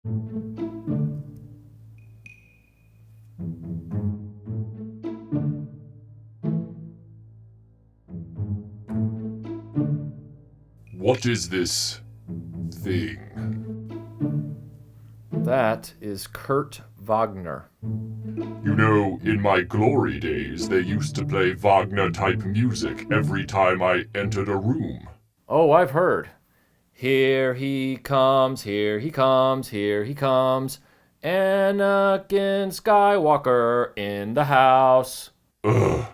What is this thing? That is Kurt Wagner. You know, in my glory days, they used to play Wagner-type music every time I entered a room. Oh, I've heard. Here he comes, here he comes, here he comes. Anakin Skywalker in the house. Ugh,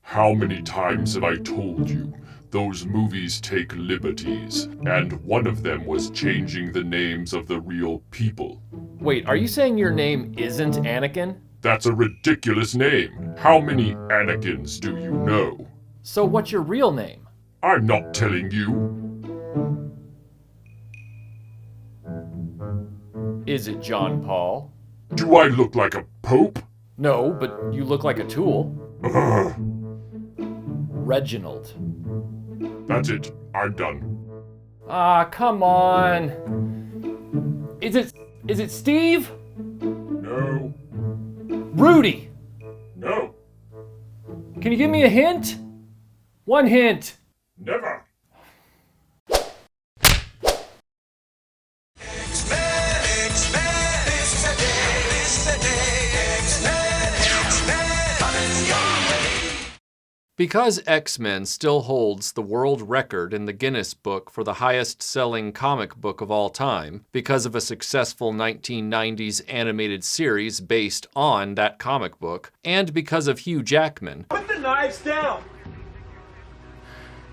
how many times have I told you? Those movies take liberties, and one of them was changing the names of the real people. Wait, are you saying your name isn't Anakin? That's a ridiculous name. How many Anakins do you know? So what's your real name? I'm not telling you. Is it John Paul? Do I look like a pope? No, but you look like a tool. Ugh. Reginald. That's it. I'm done. Ah, come on. Is it Steve? No. Rudy. No. Can you give me a hint? One hint. Never. Because X-Men still holds the world record in the Guinness Book for the highest-selling comic book of all time, because of a successful 1990s animated series based on that comic book, and because of Hugh Jackman. Put the knives down!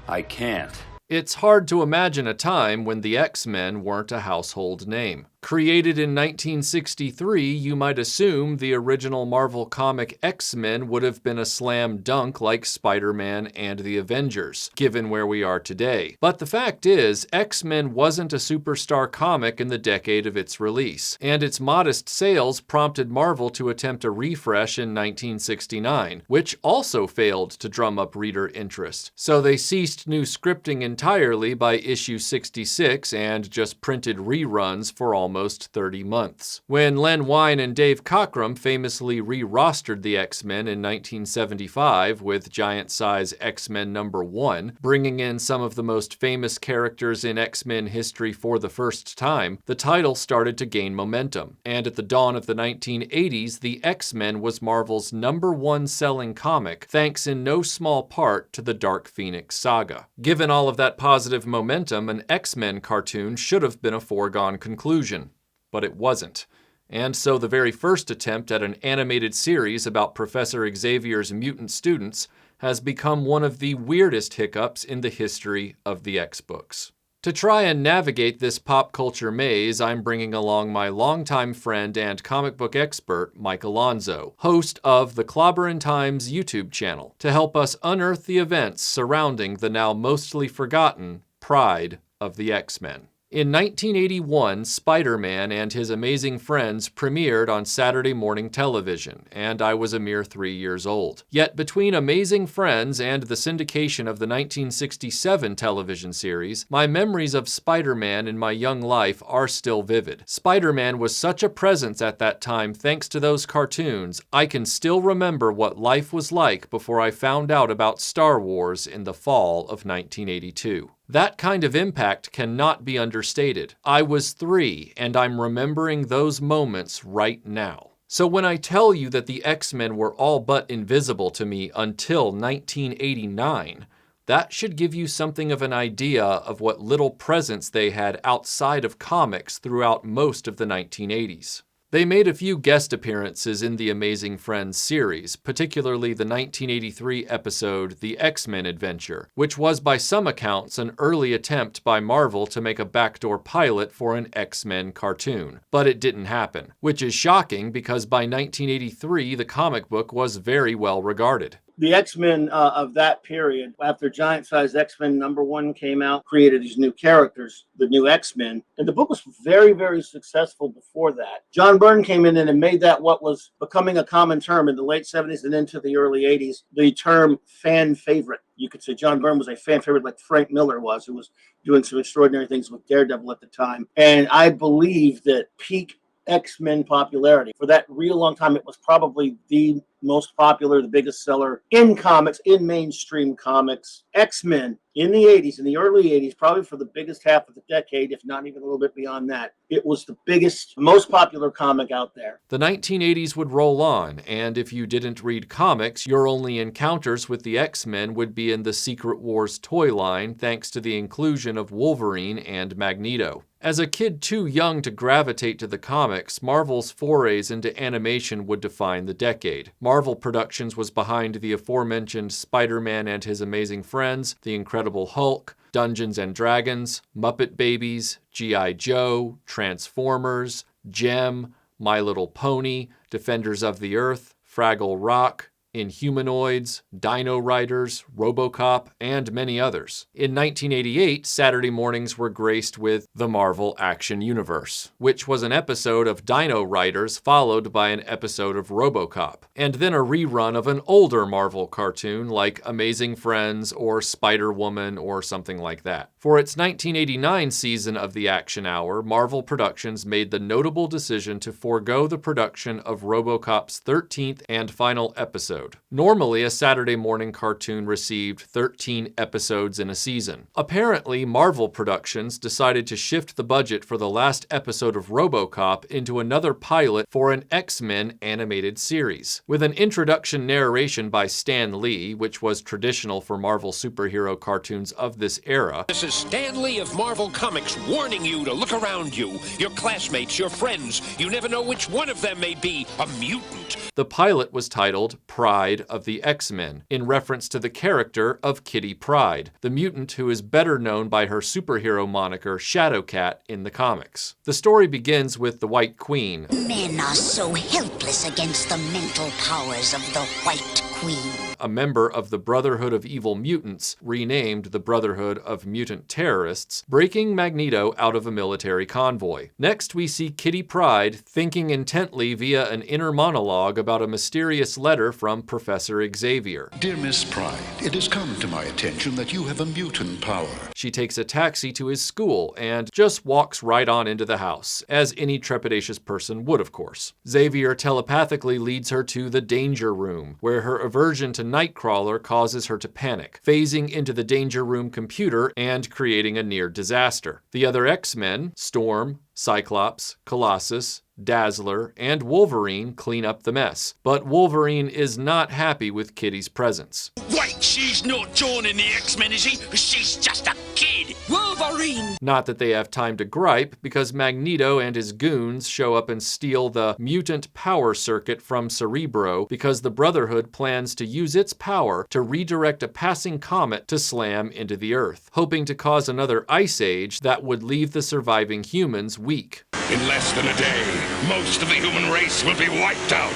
I can't. It's hard to imagine a time when the X-Men weren't a household name. Created in 1963, you might assume the original Marvel comic X-Men would have been a slam dunk like Spider-Man and the Avengers, given where we are today. But the fact is, X-Men wasn't a superstar comic in the decade of its release, and its modest sales prompted Marvel to attempt a refresh in 1969, which also failed to drum up reader interest. So they ceased new scripting entirely by issue 66 and just printed reruns for almost 30 months. When Len Wein and Dave Cockrum famously re-rostered the X-Men in 1975 with giant-size X-Men #1, bringing in some of the most famous characters in X-Men history for the first time, the title started to gain momentum. And at the dawn of the 1980s, the X-Men was Marvel's #1 selling comic, thanks in no small part to the Dark Phoenix saga. Given all of that positive momentum, an X-Men cartoon should have been a foregone conclusion. But it wasn't. And so the very first attempt at an animated series about Professor Xavier's mutant students has become one of the weirdest hiccups in the history of the X-Books. To try and navigate this pop culture maze, I'm bringing along my longtime friend and comic book expert, Mike Alonzo, host of the Clobberin Times YouTube channel, to help us unearth the events surrounding the now mostly forgotten Pryde of the X-Men. In 1981, Spider-Man and His Amazing Friends premiered on Saturday morning television, and I was a mere 3 years old. Yet between Amazing Friends and the syndication of the 1967 television series, my memories of Spider-Man in my young life are still vivid. Spider-Man was such a presence at that time thanks to those cartoons, I can still remember what life was like before I found out about Star Wars in the fall of 1982. That kind of impact cannot be understated. I was 3, and I'm remembering those moments right now. So when I tell you that the X-Men were all but invisible to me until 1989, that should give you something of an idea of what little presence they had outside of comics throughout most of the 1980s. They made a few guest appearances in the Amazing Friends series, particularly the 1983 episode The X-Men Adventure, which was by some accounts an early attempt by Marvel to make a backdoor pilot for an X-Men cartoon. But it didn't happen, which is shocking because by 1983 the comic book was very well regarded. the X-Men of that period, after Giant Size X-Men #1 came out, created these new characters, the new X-Men. And the book was very, very successful before that. John Byrne came in and made that what was becoming a common term in the late 70s and into the early 80s, the term fan favorite. You could say John Byrne was a fan favorite like Frank Miller was, who was doing some extraordinary things with Daredevil at the time. And I believe that peak X-Men popularity, for that real long time, it was probably the most popular, the biggest seller in comics, in mainstream comics. X-Men in the 80s, in the early 80s, probably for the biggest half of the decade, if not even a little bit beyond that. It was the biggest, most popular comic out there. The 1980s would roll on, and if you didn't read comics, your only encounters with the X-Men would be in the Secret Wars toy line, thanks to the inclusion of Wolverine and Magneto. As a kid too young to gravitate to the comics, Marvel's forays into animation would define the decade. Marvel Productions was behind the aforementioned Spider-Man and His Amazing Friends, The Incredible Hulk, Dungeons and Dragons, Muppet Babies, G.I. Joe, Transformers, Gem, My Little Pony, Defenders of the Earth, Fraggle Rock, Inhumanoids, Dino Riders, RoboCop, and many others. In 1988, Saturday mornings were graced with The Marvel Action Universe, which was an episode of Dino Riders followed by an episode of RoboCop, and then a rerun of an older Marvel cartoon like Amazing Friends or Spider-Woman or something like that. For its 1989 season of the Action Hour, Marvel Productions made the notable decision to forego the production of RoboCop's 13th and final episode. Normally, a Saturday morning cartoon received 13 episodes in a season. Apparently, Marvel Productions decided to shift the budget for the last episode of RoboCop into another pilot for an X-Men animated series. With an introduction narration by Stan Lee, which was traditional for Marvel superhero cartoons of this era. This is Stan Lee of Marvel Comics warning you to look around you. Your classmates, your friends, you never know which one of them may be a mutant. The pilot was titled Pryde of the X-Men, in reference to the character of Kitty Pryde, the mutant who is better known by her superhero moniker Shadowcat in the comics. The story begins with the White Queen. Men are so helpless against the mental powers of the White Queen. A member of the Brotherhood of Evil Mutants, renamed the Brotherhood of Mutant Terrorists, breaking Magneto out of a military convoy. Next, we see Kitty Pryde thinking intently via an inner monologue about a mysterious letter from Professor Xavier. Dear Miss Pryde, it has come to my attention that you have a mutant power. She takes a taxi to his school and just walks right on into the house, as any trepidatious person would, of course. Xavier telepathically leads her to the Danger Room, where her aversion to Nightcrawler causes her to panic, phasing into the Danger Room computer and creating a near disaster. The other X-Men, Storm, Cyclops, Colossus, Dazzler, and Wolverine clean up the mess. But Wolverine is not happy with Kitty's presence. Wait, she's not joining the X-Men, is she? She's just a kid. Wolverine! Not that they have time to gripe, because Magneto and his goons show up and steal the mutant power circuit from Cerebro because the Brotherhood plans to use its power to redirect a passing comet to slam into the Earth, hoping to cause another ice age that would leave the surviving humans weak. In less than a day, most of the human race will be wiped out.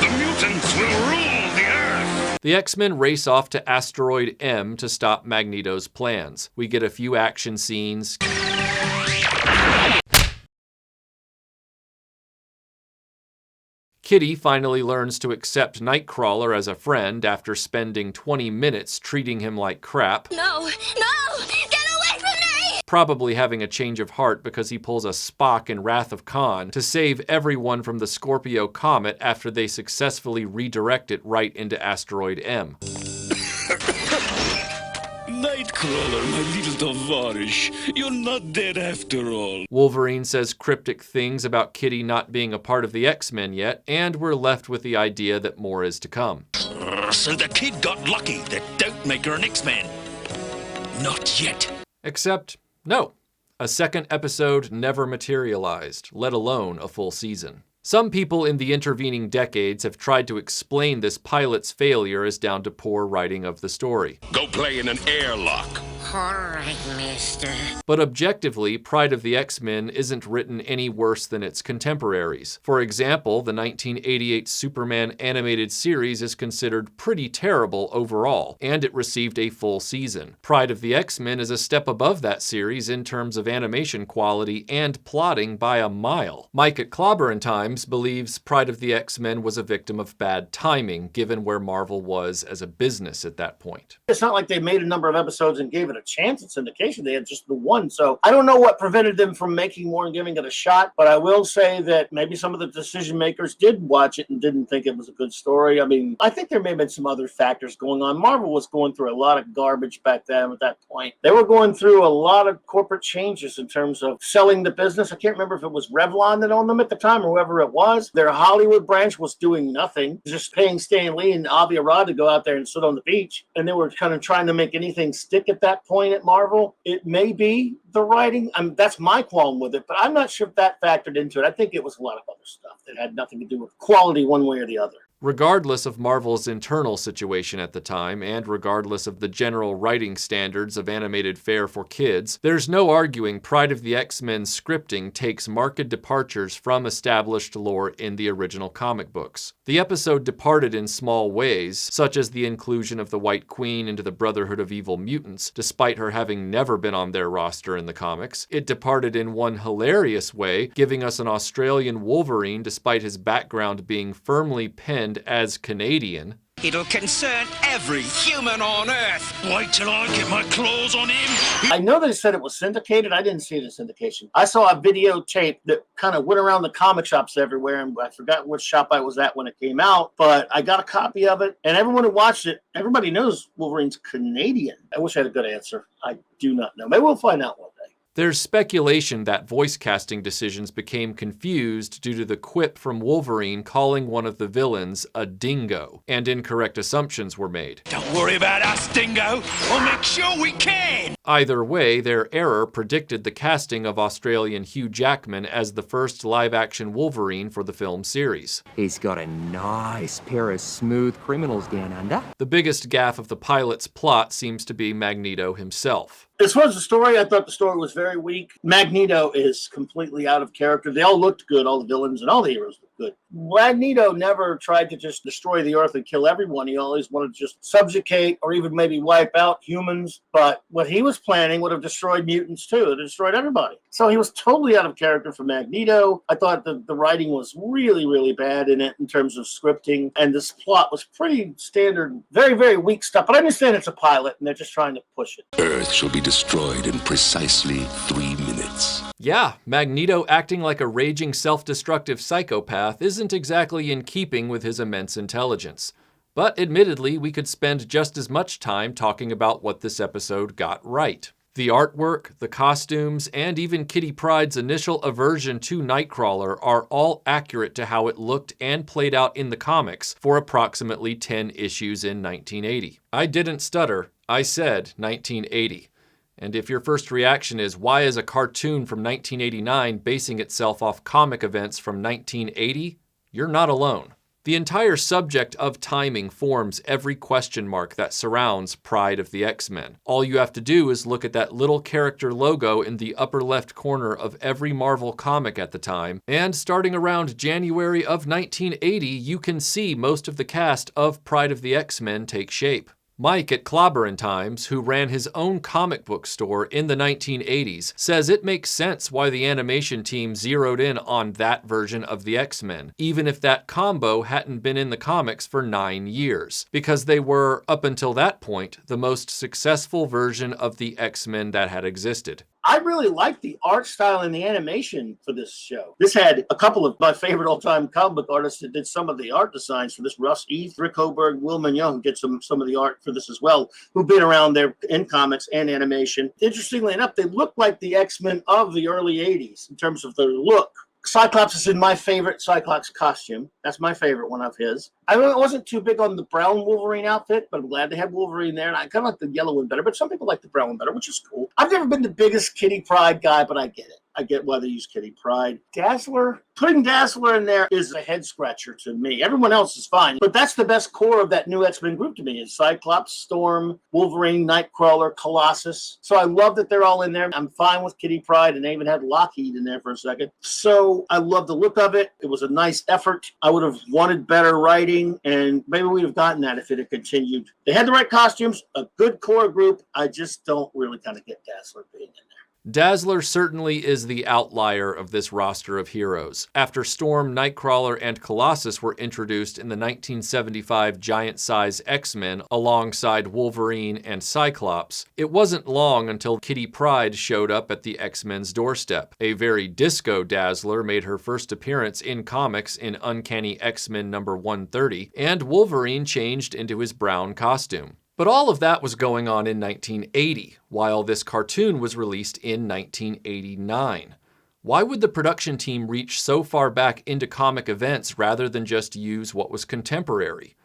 The mutants will rule the Earth. The X-Men race off to Asteroid M to stop Magneto's plans. We get a few action scenes. Kitty finally learns to accept Nightcrawler as a friend after spending 20 minutes treating him like crap. No! No! Get away from me! Probably having a change of heart because he pulls a Spock in Wrath of Khan to save everyone from the Scorpio comet after they successfully redirect it right into Asteroid M. Nightcrawler, my little Tovarish, you're not dead after all. Wolverine says cryptic things about Kitty not being a part of the X-Men yet, and we're left with the idea that more is to come. So the kid got lucky. That don't make her an X-Man. Not yet. Except, no. A second episode never materialized, let alone a full season. Some people in the intervening decades have tried to explain this pilot's failure as down to poor writing of the story. Go play in an airlock. Alright, mister. But objectively, Pryde of the X-Men isn't written any worse than its contemporaries. For example, the 1988 Superman animated series is considered pretty terrible overall, and it received a full season. Pryde of the X-Men is a step above that series in terms of animation quality and plotting by a mile. Mike at Clobberin Times believes Pryde of the X-Men was a victim of bad timing, given where Marvel was as a business at that point. It's not like they made a number of episodes and gave it a chance at syndication. They had just the one. So I don't know what prevented them from making more and giving it a shot, but I will say that maybe some of the decision makers did watch it and didn't think it was a good story. I mean, I think there may have been some other factors going on. Marvel was going through a lot of garbage back then at that point. They were going through a lot of corporate changes in terms of selling the business. I can't remember if it was Revlon that owned them at the time or whoever it was. Their Hollywood branch was doing nothing, just paying Stan Lee and Avi Arad to go out there and sit on the beach. And they were kind of trying to make anything stick at that point at Marvel. It may be the writing. I mean, that's my qualm with it, but I'm not sure if that factored into it. I think it was a lot of other stuff that had nothing to do with quality one way or the other. Regardless of Marvel's internal situation at the time, and regardless of the general writing standards of animated fare for kids, there's no arguing Pryde of the X-Men's scripting takes marked departures from established lore in the original comic books. The episode departed in small ways, such as the inclusion of the White Queen into the Brotherhood of Evil Mutants, despite her having never been on their roster in the comics. It departed in one hilarious way, giving us an Australian Wolverine despite his background being firmly pinned as Canadian. It'll concern every human on Earth. Wait till I get my claws on him. I know they said it was syndicated. I didn't see it as syndication. I saw a videotape that kind of went around the comic shops everywhere, and I forgot which shop I was at when it came out, but I got a copy of it, and everyone who watched it, everybody knows Wolverine's Canadian. I wish I had a good answer. I do not know. Maybe we'll find out one day. There's speculation that voice casting decisions became confused due to the quip from Wolverine calling one of the villains a dingo, and incorrect assumptions were made. Don't worry about us, Dingo. We'll make sure we can. Either way, their error predicted the casting of Australian Hugh Jackman as the first live-action Wolverine for the film series. He's got a nice pair of smooth criminals down under. The biggest gaffe of the pilot's plot seems to be Magneto himself. As far as the story, I thought the story was very weak. Magneto is completely out of character. They all looked good, all the villains and all the heroes looked good. Magneto never tried to just destroy the Earth and kill everyone. He always wanted to just subjugate or even maybe wipe out humans. But what he was planning would have destroyed mutants too. It destroyed everybody. So he was totally out of character for Magneto. I thought the writing was really, really bad in it in terms of scripting. And this plot was pretty standard, very, very weak stuff. But I understand it's a pilot and they're just trying to push it. Earth shall be destroyed in precisely 3 minutes. Yeah, Magneto acting like a raging self-destructive psychopath isn't exactly in keeping with his immense intelligence. But admittedly, we could spend just as much time talking about what this episode got right. The artwork, the costumes, and even Kitty Pryde's initial aversion to Nightcrawler are all accurate to how it looked and played out in the comics for approximately 10 issues in 1980. I didn't stutter, I said 1980. And if your first reaction is, why is a cartoon from 1989 basing itself off comic events from 1980? You're not alone. The entire subject of timing forms every question mark that surrounds Pryde of the X-Men. All you have to do is look at that little character logo in the upper left corner of every Marvel comic at the time, and starting around January of 1980, you can see most of the cast of Pryde of the X-Men take shape. Mike at Clobberin Times, who ran his own comic book store in the 1980s, says it makes sense why the animation team zeroed in on that version of the X-Men, even if that combo hadn't been in the comics for 9 years, because they were, up until that point, the most successful version of the X-Men that had existed. I really liked the art style and the animation for this show. This had a couple of my favorite all-time comic book artists that did some of the art designs for this. Russ Eve, Rick Hoberg, Will Mignon did some of the art for this as well, who've been around there in comics and animation. Interestingly enough, they look like the X-Men of the early 80s in terms of their look. Cyclops is in my favorite Cyclops costume. That's my favorite one of his. I wasn't too big on the brown Wolverine outfit, but I'm glad they had Wolverine there. And I kind of like the yellow one better, but some people like the brown one better, which is cool. I've never been the biggest Kitty Pryde guy, but I get it. I get why they use Kitty Pryde. Dazzler, putting Dazzler in there is a head scratcher to me. Everyone else is fine, but that's the best core of that new X-Men group to me is Cyclops, Storm, Wolverine, Nightcrawler, Colossus. So I love that they're all in there. I'm fine with Kitty Pryde, and they even had Lockheed in there for a second. So I love the look of it. It was a nice effort. I would have wanted better writing, and maybe we'd have gotten that if it had continued. They had the right costumes, a good core group. I just don't really kind of get Dazzler being in there. Dazzler certainly is the outlier of this roster of heroes. After Storm, Nightcrawler, and Colossus were introduced in the 1975 giant-size X-Men alongside Wolverine and Cyclops, it wasn't long until Kitty Pryde showed up at the X-Men's doorstep. A very disco Dazzler made her first appearance in comics in Uncanny X-Men number 130, and Wolverine changed into his brown costume. But all of that was going on in 1980, while this cartoon was released in 1989. Why would the production team reach so far back into comic events rather than just use what was contemporary?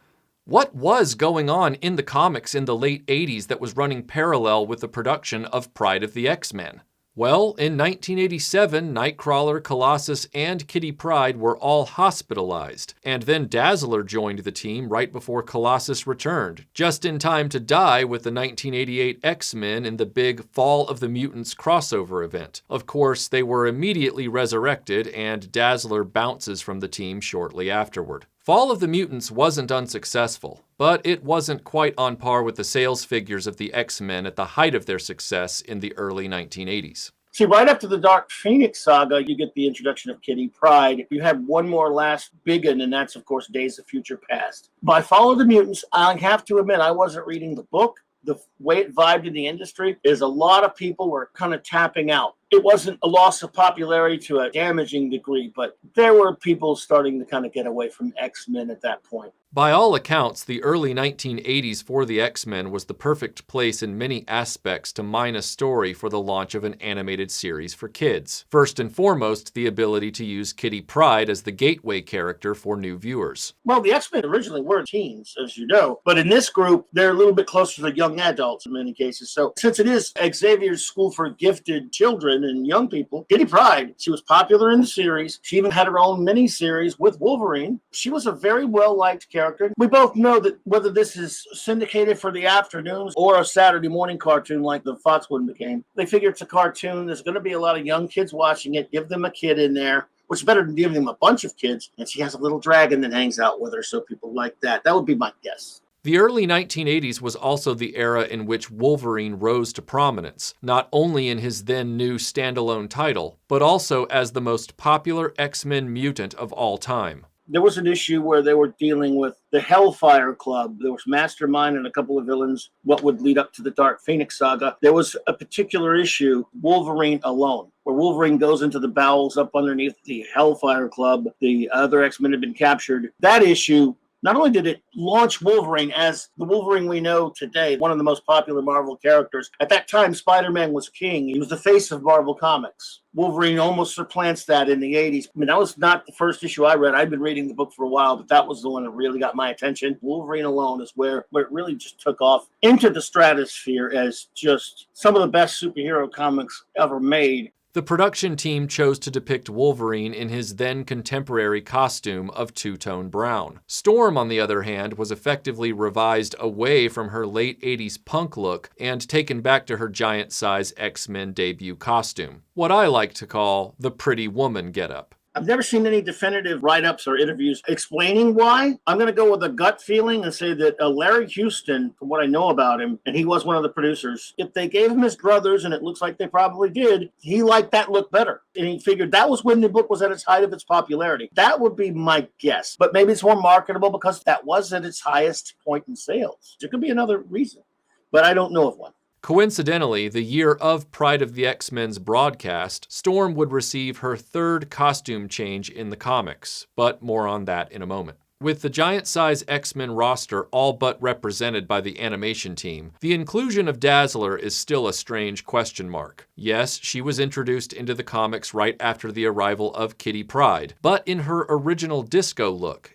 What was going on in the comics in the late 80s that was running parallel with the production of Pryde of the X-Men? Well, in 1987, Nightcrawler, Colossus, and Kitty Pryde were all hospitalized, and then Dazzler joined the team right before Colossus returned, just in time to die with the 1988 X-Men in the big Fall of the Mutants crossover event. Of course, they were immediately resurrected, and Dazzler bounces from the team shortly afterward. Fall of the Mutants wasn't unsuccessful, but it wasn't quite on par with the sales figures of the X-Men at the height of their success in the early 1980s. See, right after the Dark Phoenix saga, you get the introduction of Kitty Pryde. You had one more last big one, and that's, of course, Days of Future Past. By Fall of the Mutants, I have to admit, I wasn't reading the book. The way it vibed in the industry is a lot of people were kind of tapping out. It wasn't a loss of popularity to a damaging degree, but there were people starting to kind of get away from X-Men at that point. By all accounts, the early 1980s for the X-Men was the perfect place in many aspects to mine a story for the launch of an animated series for kids. First and foremost, the ability to use Kitty Pryde as the gateway character for new viewers. Well, the X-Men originally were teens, as you know, but in this group, they're a little bit closer to young adults in many cases. So since it is Xavier's School for Gifted Children and young people, Kitty Pryde, she was popular in the series. She even had her own mini-series with Wolverine. She was a very well-liked character. We both know that whether this is syndicated for the afternoons or a Saturday morning cartoon like the Fox one became, they figure it's a cartoon. There's going to be a lot of young kids watching it. Give them a kid in there, which is better than giving them a bunch of kids. And she has a little dragon that hangs out with her, so people like that. That would be my guess. The early 1980s was also the era in which Wolverine rose to prominence, not only in his then new standalone title, but also as the most popular X-Men mutant of all time. There was an issue where they were dealing with the Hellfire Club. There was Mastermind and a couple of villains, what would lead up to the Dark Phoenix saga. There was a particular issue, Wolverine Alone, where Wolverine goes into the bowels up underneath the Hellfire Club. The other X-Men had been captured. That issue, not only did it launch Wolverine as the Wolverine we know today, one of the most popular Marvel characters. At that time, Spider-Man was king. He was the face of Marvel Comics. Wolverine almost supplants that in the 80s. I mean, that was not the first issue I read. I'd been reading the book for a while, but that was the one that really got my attention. Wolverine Alone is where it really just took off into the stratosphere as just some of the best superhero comics ever made. The production team chose to depict Wolverine in his then contemporary costume of two-tone brown. Storm, on the other hand, was effectively revised away from her late 80s punk look and taken back to her giant-size X-Men debut costume, what I like to call the Pretty Woman getup. I've never seen any definitive write-ups or interviews explaining why. I'm going to go with a gut feeling and say that Larry Houston, from what I know about him, and he was one of the producers, if they gave him his druthers, and it looks like they probably did, he liked that look better. And he figured that was when the book was at its height of its popularity. That would be my guess. But maybe it's more marketable because that was at its highest point in sales. There could be another reason, but I don't know of one. Coincidentally, the year of Pryde of the X-Men's broadcast, Storm would receive her third costume change in the comics, but more on that in a moment. With the giant-size X-Men roster all but represented by the animation team, the inclusion of Dazzler is still a strange question mark. Yes, she was introduced into the comics right after the arrival of Kitty Pryde, but in her original disco look.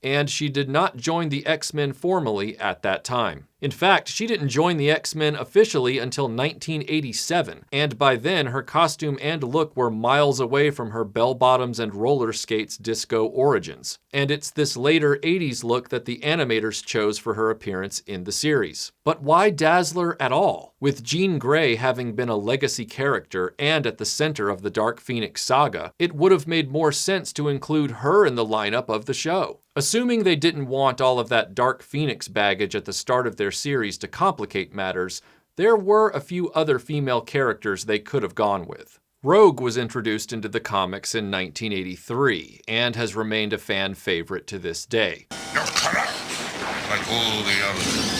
and she did not join the X-Men formally at that time. In fact, she didn't join the X-Men officially until 1987, and by then her costume and look were miles away from her bell-bottoms and roller skates disco origins. And it's this later 80s look that the animators chose for her appearance in the series. But why Dazzler at all? With Jean Grey having been a legacy character and at the center of the Dark Phoenix saga, it would have made more sense to include her in the lineup of the show. Assuming they didn't want all of that Dark Phoenix baggage at the start of their series to complicate matters, there were a few other female characters they could have gone with. Rogue was introduced into the comics in 1983 and has remained a fan favorite to this day. You're correct, like all the others.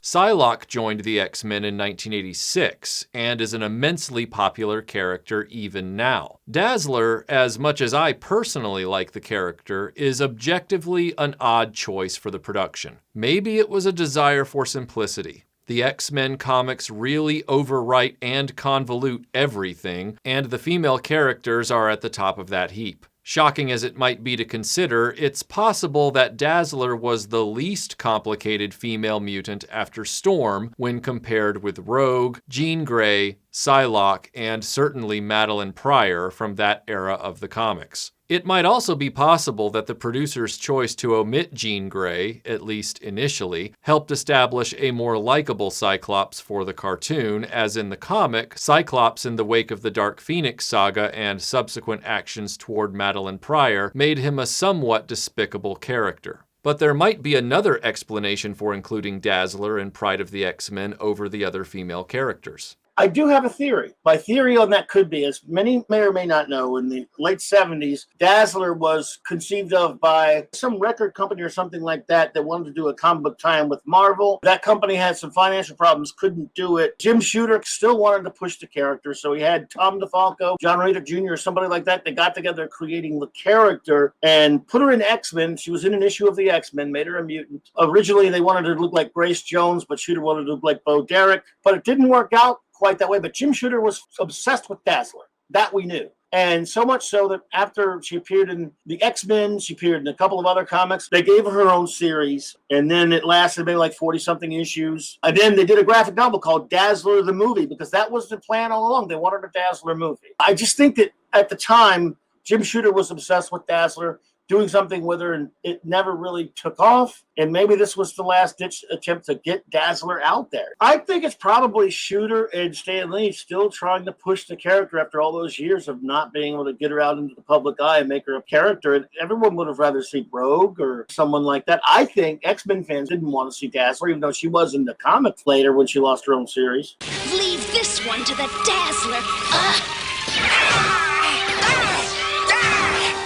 Psylock joined the X-Men in 1986 and is an immensely popular character even now. Dazzler, as much as I personally like the character, is objectively an odd choice for the production. Maybe it was a desire for simplicity. The X-Men comics really overwrite and convolute everything, and the female characters are at the top of that heap. Shocking as it might be to consider, it's possible that Dazzler was the least complicated female mutant after Storm when compared with Rogue, Jean Grey, Psylocke, and certainly Madeline Pryor from that era of the comics. It might also be possible that the producer's choice to omit Jean Grey, at least initially, helped establish a more likable Cyclops for the cartoon, as in the comic, Cyclops in the wake of the Dark Phoenix saga and subsequent actions toward Madeline Pryor made him a somewhat despicable character. But there might be another explanation for including Dazzler in Pryde of the X-Men over the other female characters. I do have a theory. My theory on that could be, as many may or may not know, in the late 70s, Dazzler was conceived of by some record company or something like that that wanted to do a comic book tie-in with Marvel. That company had some financial problems, couldn't do it. Jim Shooter still wanted to push the character, so he had Tom DeFalco, John Romita Jr., or somebody like that. They got together creating the character and put her in X-Men. She was in an issue of the X-Men, made her a mutant. Originally, they wanted her to look like Grace Jones, but Shooter wanted to look like Bo Derek, but it didn't work out quite that way. But Jim Shooter was obsessed with Dazzler. That we knew. And so much so that after she appeared in the X-Men, she appeared in a couple of other comics, they gave her her own series. And then it lasted maybe like 40-something issues. And then they did a graphic novel called Dazzler the Movie, because that was the plan all along. They wanted a Dazzler movie. I just think that at the time, Jim Shooter was obsessed with Dazzler, doing something with her, and it never really took off. And maybe this was the last-ditch attempt to get Dazzler out there. I think it's probably Shooter and Stan Lee still trying to push the character after all those years of not being able to get her out into the public eye and make her a character. And everyone would have rather seen Rogue or someone like that. I think X-Men fans didn't want to see Dazzler, even though she was in the comics later when she lost her own series. Leave this one to the Dazzler.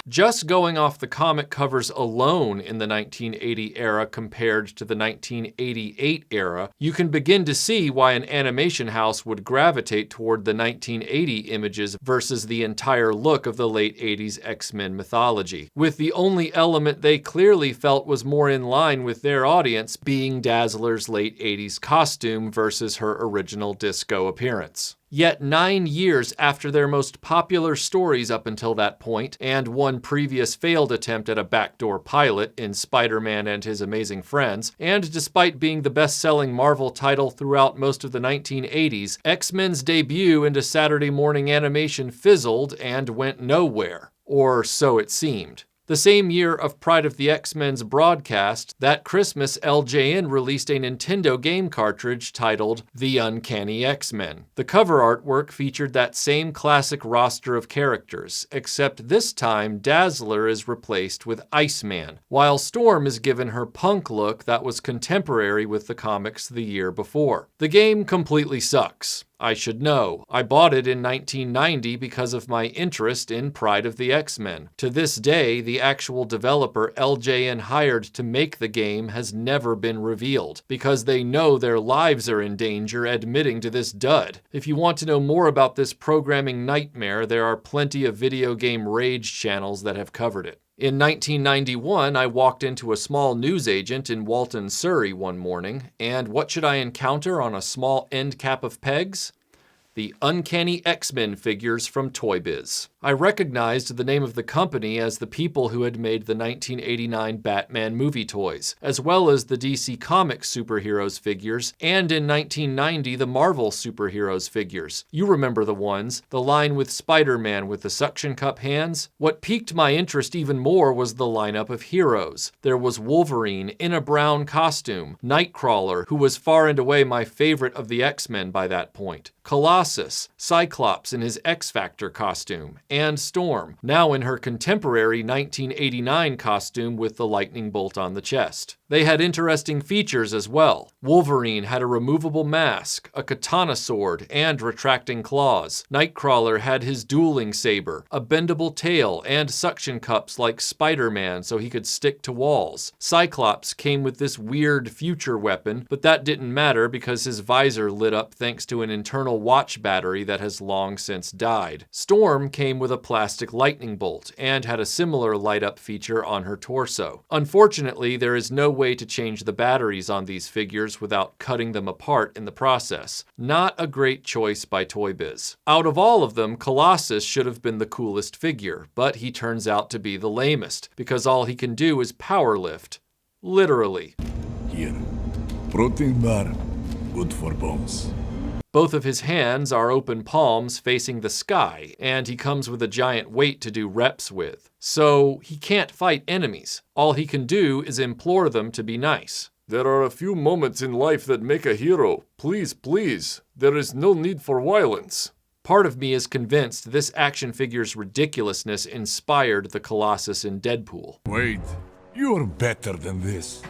Just going off the comic covers alone in the 1980 era compared to the 1988 era, you can begin to see why an animation house would gravitate toward the 1980 images versus the entire look of the late 80s X-Men mythology, with the only element they clearly felt was more in line with their audience being Dazzler's late 80s costume versus her original disco appearance. Yet 9 years after their most popular stories up until that point, and one previous failed attempt at a backdoor pilot in Spider-Man and His Amazing Friends, and despite being the best-selling Marvel title throughout most of the 1980s, X-Men's debut into Saturday morning animation fizzled and went nowhere. Or so it seemed. The same year of Pryde of the X-Men's broadcast, that Christmas LJN released a Nintendo game cartridge titled The Uncanny X-Men. The cover artwork featured that same classic roster of characters, except this time Dazzler is replaced with Iceman, while Storm is given her punk look that was contemporary with the comics the year before. The game completely sucks. I should know. I bought it in 1990 because of my interest in Pryde of the X-Men. To this day, the actual developer LJN hired to make the game has never been revealed, because they know their lives are in danger admitting to this dud. If you want to know more about this programming nightmare, there are plenty of video game rage channels that have covered it. In 1991, I walked into a small newsagent in Walton, Surrey one morning, and what should I encounter on a small end cap of pegs? the Uncanny X-Men figures from Toy Biz. I recognized the name of the company as the people who had made the 1989 Batman movie toys, as well as the DC Comics superheroes figures, and in 1990 the Marvel superheroes figures. You remember the ones, the line with Spider-Man with the suction cup hands? What piqued my interest even more was the lineup of heroes. There was Wolverine in a brown costume, Nightcrawler, who was far and away my favorite of the X-Men by that point, Colossus, Cyclops in his X-Factor costume, and Storm, now in her contemporary 1989 costume with the lightning bolt on the chest. They had interesting features as well. Wolverine had a removable mask, a katana sword, and retracting claws. Nightcrawler had his dueling saber, a bendable tail, and suction cups like Spider-Man so he could stick to walls. Cyclops came with this weird future weapon, but that didn't matter because his visor lit up thanks to an internal watch battery that has long since died. Storm came with a plastic lightning bolt and had a similar light-up feature on her torso. Unfortunately, there is no way to change the batteries on these figures without cutting them apart in the process. Not a great choice by Toy Biz. Out of all of them, Colossus should have been the coolest figure, but he turns out to be the lamest, because all he can do is power lift. Literally. Here. Protein bar. Good for bones. Both of his hands are open palms facing the sky, and he comes with a giant weight to do reps with. So he can't fight enemies. All he can do is implore them to be nice. There are a few moments in life that make a hero. Please, please. There is no need for violence. Part of me is convinced this action figure's ridiculousness inspired the Colossus in Deadpool. Wait, you're better than this.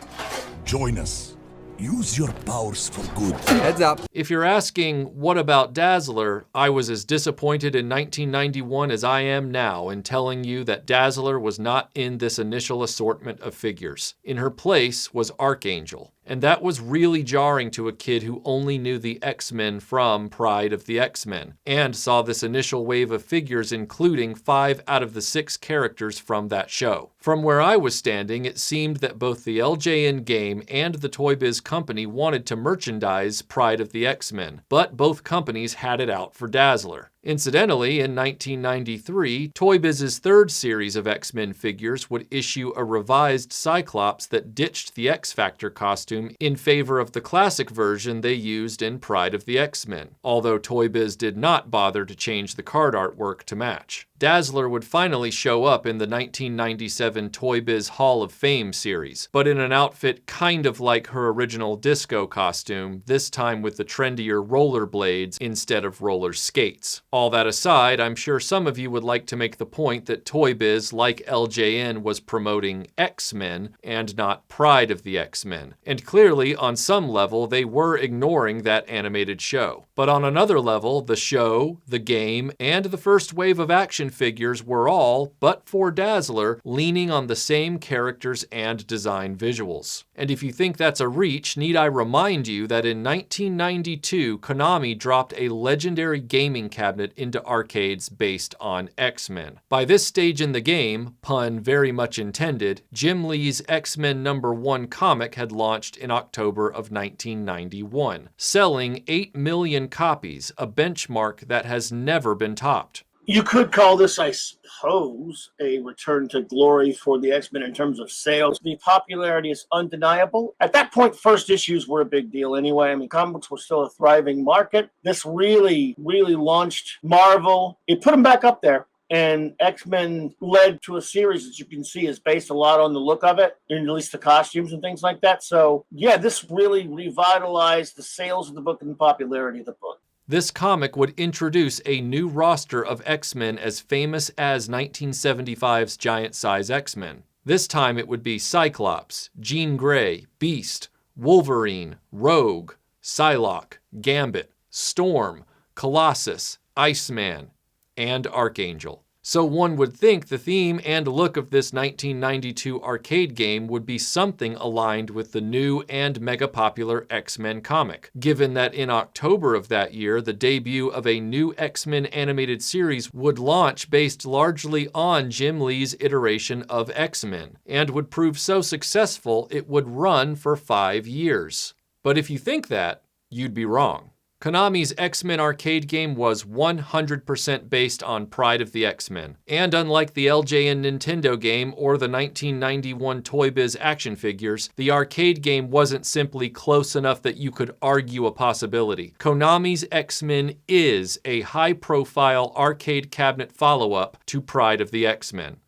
Join us. Use your powers for good. Heads up. If you're asking, what about Dazzler? I was as disappointed in 1991 as I am now in telling you that Dazzler was not in this initial assortment of figures. In her place was Archangel. And that was really jarring to a kid who only knew the X-Men from Pryde of the X-Men, and saw this initial wave of figures including 5 out of the 6 characters from that show. From where I was standing, it seemed that both the LJN game and the Toy Biz company wanted to merchandise Pryde of the X-Men, but both companies had it out for Dazzler. Incidentally, in 1993, Toy Biz's third series of X-Men figures would issue a revised Cyclops that ditched the X-Factor costume in favor of the classic version they used in Pryde of the X-Men, although Toy Biz did not bother to change the card artwork to match. Dazzler would finally show up in the 1997 Toy Biz Hall of Fame series, but in an outfit kind of like her original disco costume, this time with the trendier rollerblades instead of roller skates. All that aside, I'm sure some of you would like to make the point that Toy Biz, like LJN, was promoting X-Men and not Pryde of the X-Men. And clearly, on some level, they were ignoring that animated show. But on another level, the show, the game, and the first wave of action figures were all, but for Dazzler, leaning on the same characters and design visuals. And if you think that's a reach, need I remind you that in 1992, Konami dropped a legendary gaming cabinet into arcades based on X-Men. By this stage in the game, pun very much intended, Jim Lee's X-Men #1 comic had launched in October of 1991, selling 8 million copies, a benchmark that has never been topped. You could call this, I suppose, a return to glory for the X-Men in terms of sales. The popularity is undeniable. At that point, first issues were a big deal anyway. I mean, comics were still a thriving market. This really launched Marvel. It put them back up there. And X-Men led to a series that you can see is based a lot on the look of it, and at least the costumes and things like that. So, yeah, this really revitalized the sales of the book and the popularity of the book. This comic would introduce a new roster of X-Men as famous as 1975's giant-size X-Men. This time it would be Cyclops, Jean Grey, Beast, Wolverine, Rogue, Psylock, Gambit, Storm, Colossus, Iceman, and Archangel. So one would think the theme and look of this 1992 arcade game would be something aligned with the new and mega-popular X-Men comic, given that in October of that year, the debut of a new X-Men animated series would launch based largely on Jim Lee's iteration of X-Men, and would prove so successful it would run for 5 years. But if you think that, you'd be wrong. Konami's X-Men arcade game was 100% based on Pryde of the X-Men. And unlike the LJN Nintendo game or the 1991 Toy Biz action figures, the arcade game wasn't simply close enough that you could argue a possibility. Konami's X-Men is a high-profile arcade cabinet follow-up to Pryde of the X-Men.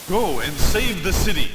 Go and save the city.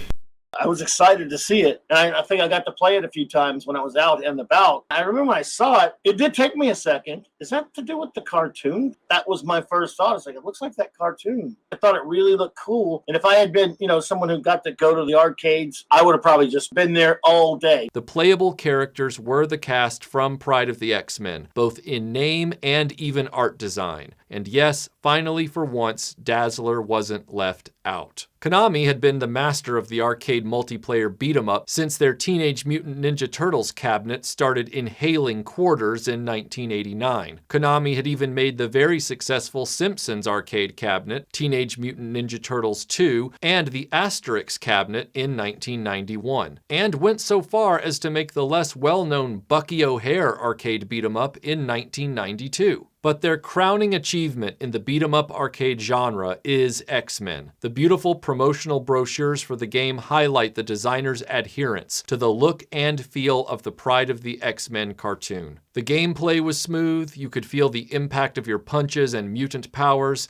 I was excited to see it, and I think I got to play it a few times when I was out and about. I remember when I saw it, it did take me a second. Is that to do with the cartoon? That was my first thought. I was like, it looks like that cartoon. I thought it really looked cool, and if I had been, someone who got to go to the arcades, I would have probably just been there all day. The playable characters were the cast from Pryde of the X-Men, both in name and even art design. And yes, finally for once, Dazzler wasn't left out. Konami had been the master of the arcade multiplayer beat-em-up since their Teenage Mutant Ninja Turtles cabinet started inhaling quarters in 1989. Konami had even made the very successful Simpsons arcade cabinet, Teenage Mutant Ninja Turtles 2, and the Asterix cabinet in 1991, and went so far as to make the less well-known Bucky O'Hare arcade beat-em-up in 1992. But their crowning achievement in the beat-em-up arcade genre is X-Men. The beautiful promotional brochures for the game highlight the designer's adherence to the look and feel of the Pryde of the X-Men cartoon. The gameplay was smooth, you could feel the impact of your punches and mutant powers,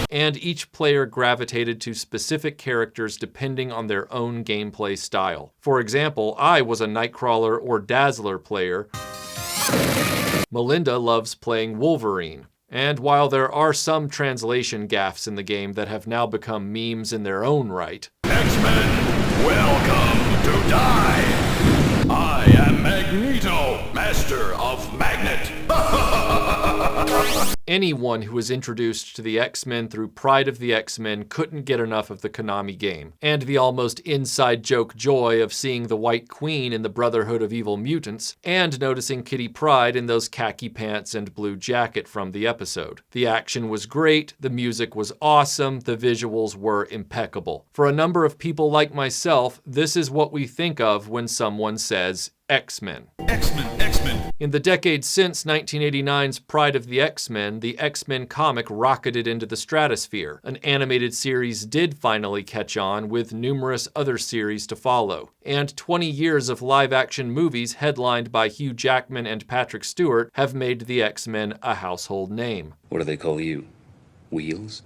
and each player gravitated to specific characters depending on their own gameplay style. For example, I was a Nightcrawler or Dazzler player. Melinda loves playing Wolverine. And while there are some translation gaffes in the game that have now become memes in their own right, X-Men, welcome to die! I am Magneto, master of Magnet! anyone who was introduced to the X-Men through Pryde of the X-Men couldn't get enough of the Konami game, and the almost inside joke joy of seeing the White Queen in the Brotherhood of Evil Mutants, and noticing Kitty Pryde in those khaki pants and blue jacket from the episode. The action was great, the music was awesome, the visuals were impeccable. For a number of people like myself, this is what we think of when someone says X-Men. X-Men, X-Men. In the decades since 1989's Pryde of the X-Men, the X-Men comic rocketed into the stratosphere. An animated series did finally catch on, with numerous other series to follow. And 20 years of live-action movies headlined by Hugh Jackman and Patrick Stewart have made the X-Men a household name. What do they call you? Wheels?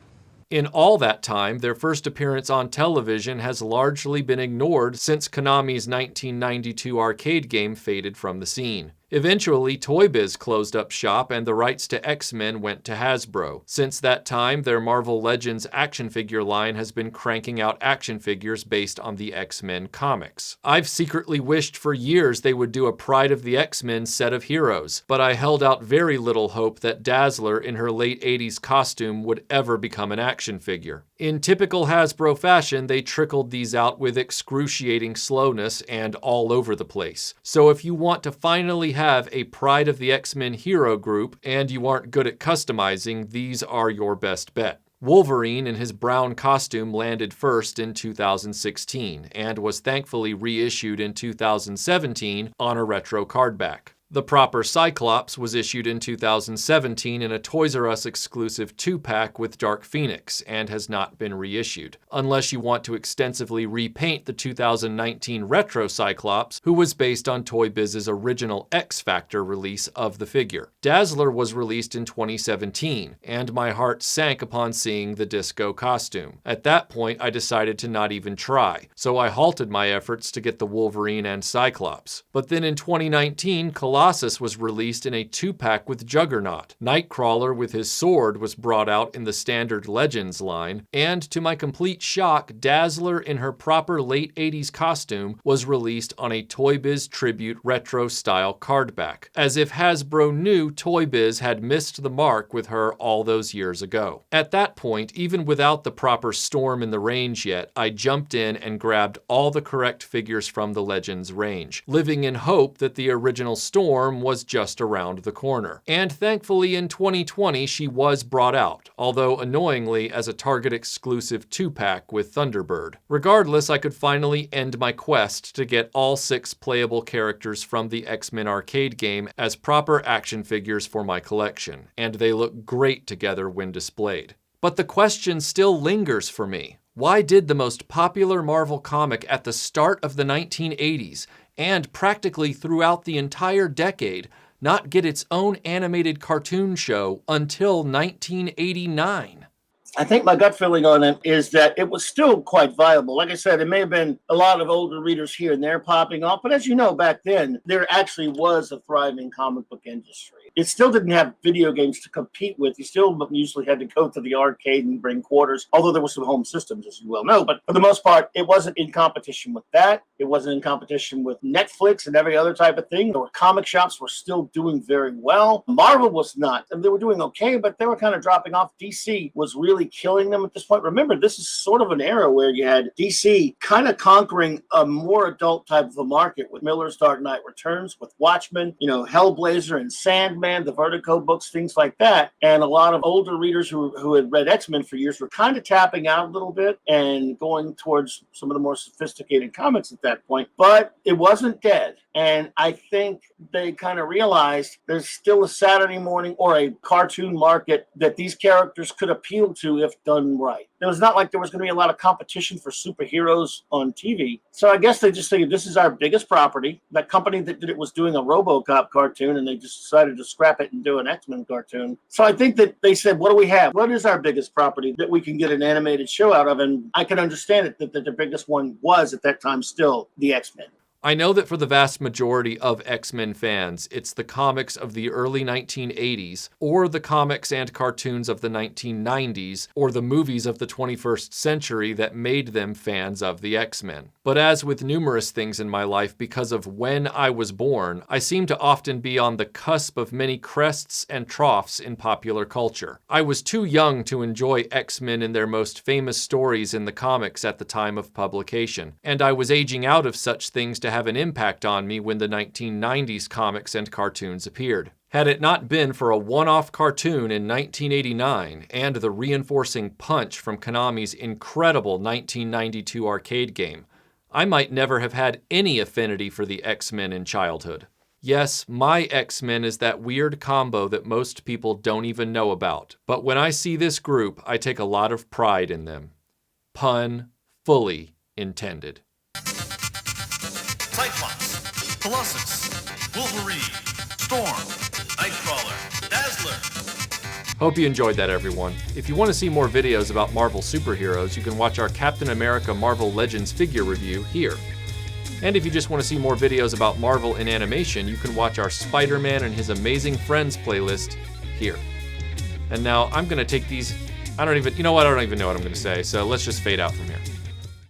In all that time, their first appearance on television has largely been ignored since Konami's 1992 arcade game faded from the scene. Eventually, Toy Biz closed up shop and the rights to X-Men went to Hasbro. Since that time, their Marvel Legends action figure line has been cranking out action figures based on the X-Men comics. I've secretly wished for years they would do a Pryde of the X-Men set of heroes, but I held out very little hope that Dazzler in her late 80s costume would ever become an action figure. In typical Hasbro fashion, they trickled these out with excruciating slowness and all over the place. So if you want to finally have a Pryde of the X-Men hero group and you aren't good at customizing, these are your best bet. Wolverine in his brown costume landed first in 2016 and was thankfully reissued in 2017 on a retro cardback. The proper Cyclops was issued in 2017 in a Toys R Us exclusive 2-pack with Dark Phoenix and has not been reissued, unless you want to extensively repaint the 2019 Retro Cyclops, who was based on Toy Biz's original X Factor release of the figure. Dazzler was released in 2017, and my heart sank upon seeing the disco costume. At that point, I decided to not even try, so I halted my efforts to get the Wolverine and Cyclops. But then in 2019, Colossus was released in a 2-pack with Juggernaut. Nightcrawler with his sword was brought out in the standard Legends line, and to my complete shock, Dazzler in her proper late 80s costume was released on a Toy Biz Tribute retro-style cardback, as if Hasbro knew Toy Biz had missed the mark with her all those years ago. At that point, even without the proper Storm in the range yet, I jumped in and grabbed all the correct figures from the Legends range, living in hope that the original Storm Storm was just around the corner. And thankfully in 2020 she was brought out, although annoyingly as a Target exclusive 2-pack with Thunderbird. Regardless, I could finally end my quest to get all 6 playable characters from the X-Men arcade game as proper action figures for my collection, and they look great together when displayed. But the question still lingers for me. Why did the most popular Marvel comic at the start of the 1980s, and practically throughout the entire decade, not get its own animated cartoon show until 1989? I think my gut feeling on it is that it was still quite viable. Like I said, it may have been a lot of older readers here and there popping off, but as you know, back then, there actually was a thriving comic book industry. It still didn't have video games to compete with. You still usually had to go to the arcade and bring quarters, although there were some home systems, as you well know. But for the most part, it wasn't in competition with that. It wasn't in competition with Netflix and every other type of thing. There were comic shops were still doing very well. Marvel was not. And they were doing okay, but they were kind of dropping off. DC was really killing them at this point. Remember, this is sort of an era where you had DC kind of conquering a more adult type of a market with Miller's Dark Knight Returns, with Watchmen, Hellblazer and Sandman, the Vertigo books, things like that. And a lot of older readers who had read X-Men for years were kind of tapping out a little bit and going towards some of the more sophisticated comics at that point. But it wasn't dead. And I think they kind of realized there's still a Saturday morning or a cartoon market that these characters could appeal to if done right. It was not like there was going to be a lot of competition for superheroes on TV. So I guess they just figured this is our biggest property. That company that did it was doing a RoboCop cartoon, and they just decided to scrap it and do an X-Men cartoon. So I think that they said, what do we have? What is our biggest property that we can get an animated show out of? And I can understand it that the biggest one was at that time still the X-Men. I know that for the vast majority of X-Men fans, it's the comics of the early 1980s, or the comics and cartoons of the 1990s, or the movies of the 21st century that made them fans of the X-Men. But as with numerous things in my life, because of when I was born, I seem to often be on the cusp of many crests and troughs in popular culture. I was too young to enjoy X-Men in their most famous stories in the comics at the time of publication, and I was aging out of such things to have an impact on me when the 1990s comics and cartoons appeared. Had it not been for a one-off cartoon in 1989 and the reinforcing punch from Konami's incredible 1992 arcade game, I might never have had any affinity for the X-Men in childhood. Yes, my X-Men is that weird combo that most people don't even know about, but when I see this group, I take a lot of pride in them. Pun fully intended. Cyclops, Colossus, Wolverine, Storm, Nightcrawler, Dazzler. Hope you enjoyed that, everyone. If you want to see more videos about Marvel superheroes, you can watch our Captain America Marvel Legends figure review here. And if you just want to see more videos about Marvel in animation, you can watch our Spider-Man and His Amazing Friends playlist here. And now I'm going to take these, I don't even know what I'm going to say, so let's just fade out from here.